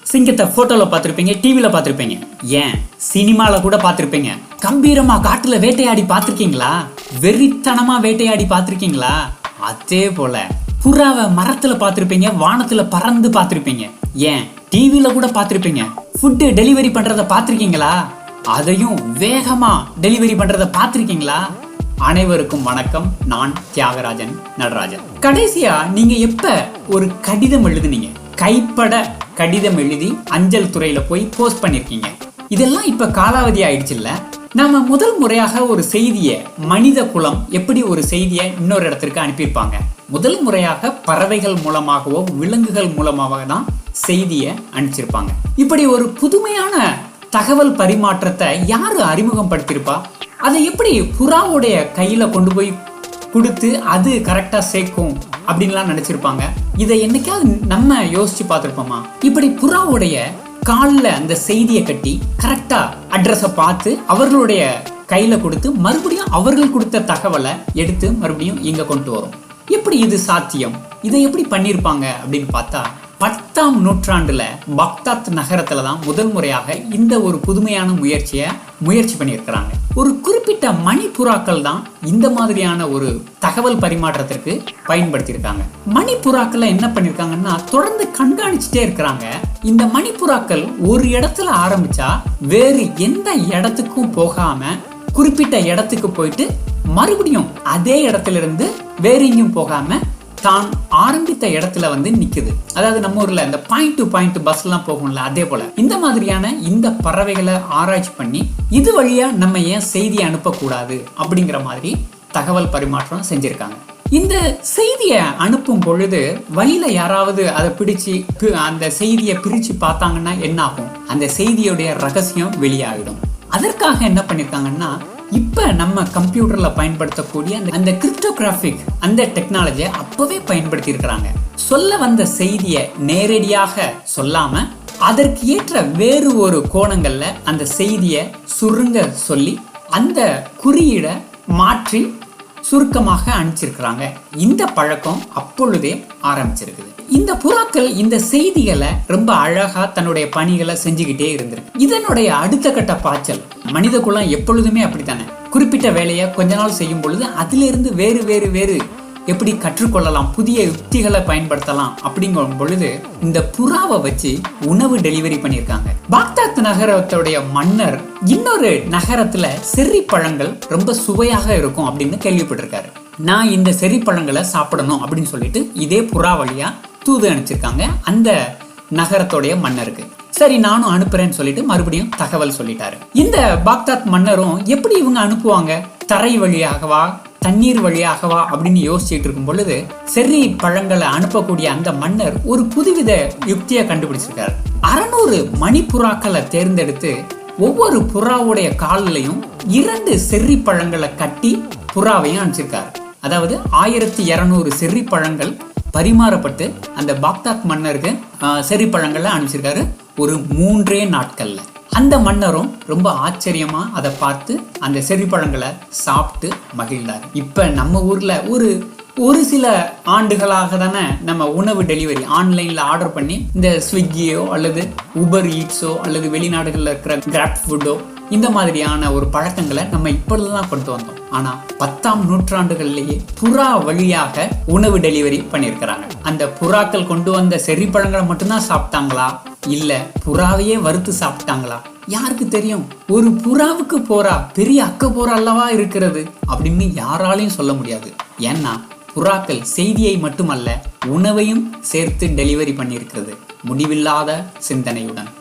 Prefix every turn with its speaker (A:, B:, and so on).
A: சிங்கத்தை போட்டோல பார்த்திருப்பீங்க, டிவில பார்த்திருப்பீங்க, ஏன் சினிமால கூட பார்த்திருப்பீங்க. கம்பீரமா காட்டுல வேட்டையாடி பார்த்திருக்கீங்களா? வெறித்தனமா வேட்டையாடி பார்த்திருக்கீங்களா? அதே போல புறாவை மரத்துல பார்த்திருப்பீங்க, வானத்துல பறந்து பார்த்திருப்பீங்க, ஏன் டிவில கூட பார்த்திருப்பீங்க. ஃபுட் டெலிவரி பண்றத பார்த்திருக்கீங்களா? அதையும் வேகமா டெலிவரி பண்றத பார்த்திருக்கீங்களா? அனைவருக்கும் வணக்கம். நான் தியாகராஜன் நடராஜன். கடைசியா நீங்க எப்ப ஒரு கடிதம் எழுதுனீங்க? கைப்பட கடிதம் எழுதி அஞ்சல் துறையில போய் போஸ்ட் பண்ணிருக்கீங்க. இதெல்லாம் இப்ப காலாவதி ஆயிடுச்சு இல்ல? நாம முதல் முறையாக ஒரு செய்திய மனித குலம் எப்படி ஒரு செய்தியை இன்னொரு இடத்திற்கு அனுப்பியிருப்பாங்க? முதல் முறையாக பறவைகள் மூலமாகவோ விலங்குகள் மூலமாக தான் செய்தியை அனுப்பிச்சிருப்பாங்க. இப்படி ஒரு புதுமையான தகவல் பரிமாற்றத்தை யாரு அறிமுகம் படுத்திருப்பா? அதை எப்படி புறாவுடைய கையில கொண்டு போய் கொடுத்து அது கரெக்டா சேர்க்கும் அப்படின்லாம் நினைச்சிருப்பாங்க. இதை என்னைக்காவது நம்ம யோசிச்சு பார்த்திருப்போமா? இப்படி புறாவுடைய காலில் அந்த செய்தியை கட்டி கரெக்டா அட்ரஸை பார்த்து அவர்களுடைய கையில கொடுத்து மறுபடியும் அவர்கள் கொடுத்த தகவலை எடுத்து மறுபடியும் இங்க கொண்டு வரும். எப்படி இது சாத்தியம்? இதை எப்படி பண்ணிருப்பாங்க அப்படின்னு பார்த்தா 10ஆம் நூற்றாண்டுல பாக்தாத் நகரத்துல தான் முதல் முறையாக இந்த ஒரு புதுமையான முயற்சி பண்ணியிருக்கிறாங்க. ஒரு குறிப்பிட்ட மணிப்புறாக்கள் தான் இந்த மாதிரியான ஒரு தகவல் பரிமாற்றத்திற்கு பயன்படுத்தியிருக்காங்க. மணிப்புறாக்கள் என்ன பண்ணிருக்காங்கன்னா தொடர்ந்து கண்காணிச்சுட்டே இருக்கிறாங்க. இந்த மணிப்புறாக்கள் ஒரு இடத்துல ஆரம்பிச்சா வேறு எந்த இடத்துக்கும் போகாம குறிப்பிட்ட இடத்துக்கு போயிட்டு மறுபடியும் அதே இடத்துல இருந்து வேற எங்கேயும் போகாம தான் ஆரம்பித்த இடத்துல வந்து நிக்குது. அதாவது நம்ம ஊர்ல இந்த பாயிண்ட் டு பாயிண்ட் பஸ் எல்லாம் போகும்ல, அதே போல இந்த மாதிரியான இந்த பறவைகளை ஆராய்ச்சி பண்ணி இது வழியா நம்ம ஏன் செய்தியை அனுப்பக்கூடாது அப்படிங்கிற மாதிரி தகவல் பரிமாற்றம் செஞ்சிருக்காங்க. இந்த செய்தியை அனுப்பும் பொழுது வழியில யாராவது அதை பிடிச்சு அந்த செய்தியை பிரிச்சு பார்த்தாங்கன்னா என்ன ஆகும்? அந்த செய்தியுடைய ரகசியம் வெளியாகிடும். அதற்காக என்ன பண்ணிருக்காங்கன்னா, இப்ப நம்ம கம்ப்யூட்டர்ல பயன்படுத்தக்கூடிய அந்த கிரிப்டோகிராபிக் அந்த டெக்னாலஜியை அப்பவே பயன்படுத்தி இருக்கிறாங்க. சொல்ல வந்த செய்தியை நேரடியாக சொல்லாம அதற்கு ஏற்ற வேறு ஒரு கோணங்கள்ல அந்த செய்தியை சுருங்க சொல்லி அந்த குறியீடை மாற்றி சுருக்கமாக அனுப்பிச்சிருக்கிறாங்க. இந்த பழக்கம் அப்பொழுதே ஆரம்பிச்சிருக்குது. இந்த புறாக்கள் இந்த செய்திகளை ரொம்ப அழகா தன்னுடைய பணிகளை செஞ்சுக்கிட்டே இருந்திருக்கு. இதனுடைய அடுத்த கட்ட பாய்ச்சல் மனித குலம் எப்பொழுதுமே அப்படித்தானே, குறிப்பிட்ட வேலையை கொஞ்ச நாள் செய்யும் பொழுது அதிலிருந்து வேறு வேறு வேறு எப்படி கற்றுக்கொள்ளலாம், புதிய யுக்திகளை பயன்படுத்தலாம் அப்படிங்கும் பொழுது இந்த புறாவை வச்சு உணவு டெலிவரி பண்ணியிருக்காங்க. பாக்தாத் நகரத்துடைய மன்னர் இன்னொரு நகரத்துல செர்ரி பழங்கள் ரொம்ப சுவையாக இருக்கும் அப்படின்னு கேள்விப்பட்டிருக்காரு. நான் இந்த செர்ரி பழங்களை சாப்பிடணும் அப்படின்னு சொல்லிட்டு இதே புறா வழியா தூது அனுப்பிச்சிருக்காங்க அந்த நகரத்துடைய மன்னருக்கு. சரி நானும் அனுப்புறேன்னு சொல்லிட்டு மறுபடியும் தகவல் சொல்லிட்டாரு. இந்த பாக்தாத் மன்னரும் எப்படி இவங்க அனுப்புவாங்க? தரை வழியாகவா தண்ணீர் வழியாகவா அப்படின்னு யோசிச்சுட்டு இருக்கும் பொழுது செர்ரி பழங்களை அனுப்பக்கூடிய அந்த மன்னர் ஒரு புதுவித யுக்தியை கண்டுபிடிச்சிருக்காரு. 600 மணிப்புறாக்களை தேர்ந்தெடுத்து ஒவ்வொரு புறாவுடைய காலிலையும் 2 செர்ரி பழங்களை கட்டி புறாவையும் அனுப்பிச்சிருக்காரு. அதாவது 1200 செர்ரி பழங்கள் பரிமாறப்பட்டு அந்த பாக்தாத் மன்னருக்கு செர்ரி பழங்களை அனுப்பிச்சிருக்காரு ஒரு 3 நாட்கள்ல. அந்த மன்னரும் ரொம்ப ஆச்சரியமா அதை பார்த்து அந்த செர்ரி பழங்களை சாப்பிட்டு மகிழ்ந்தார். இப்ப நம்ம ஊர்ல ஒரு சில ஆண்டுகளாக தானே நம்ம உணவு டெலிவரி ஆன்லைன்ல ஆர்டர் பண்ணி இந்த ஸ்விக்கியோ அல்லது உபர் ஈட்ஸோ அல்லது வெளிநாடுகள்ல இருக்கிற கிராப் ஃபுட்டோ இந்த மாதிரியான ஒரு பழக்கங்களை நம்ம இப்பொழுதுதான் கொண்டு வந்தோம். ஆனா 10ஆம் நூற்றாண்டுகளிலேயே புறா வழியாக உணவு டெலிவரி பண்ணியிருக்கிறாங்க. அந்த புறாக்கள் கொண்டு வந்த செர்ரி பழங்களை மட்டும்தான் சாப்பிட்டாங்களா, இல்ல புறாவையே வறுத்து சாப்பிட்டாங்களா? யாருக்கு தெரியும்? ஒரு புறாவுக்கு போரா பெரிய அக்க போரா அல்லவா இருக்கிறது அப்படின்னு யாராலையும் சொல்ல முடியாது. ஏன்னா புறாக்கள் செய்தியை மட்டுமல்ல உணவையும் சேர்த்து டெலிவரி பண்ணியிருக்கிறது. முடிவில்லாத சிந்தனையுடன்.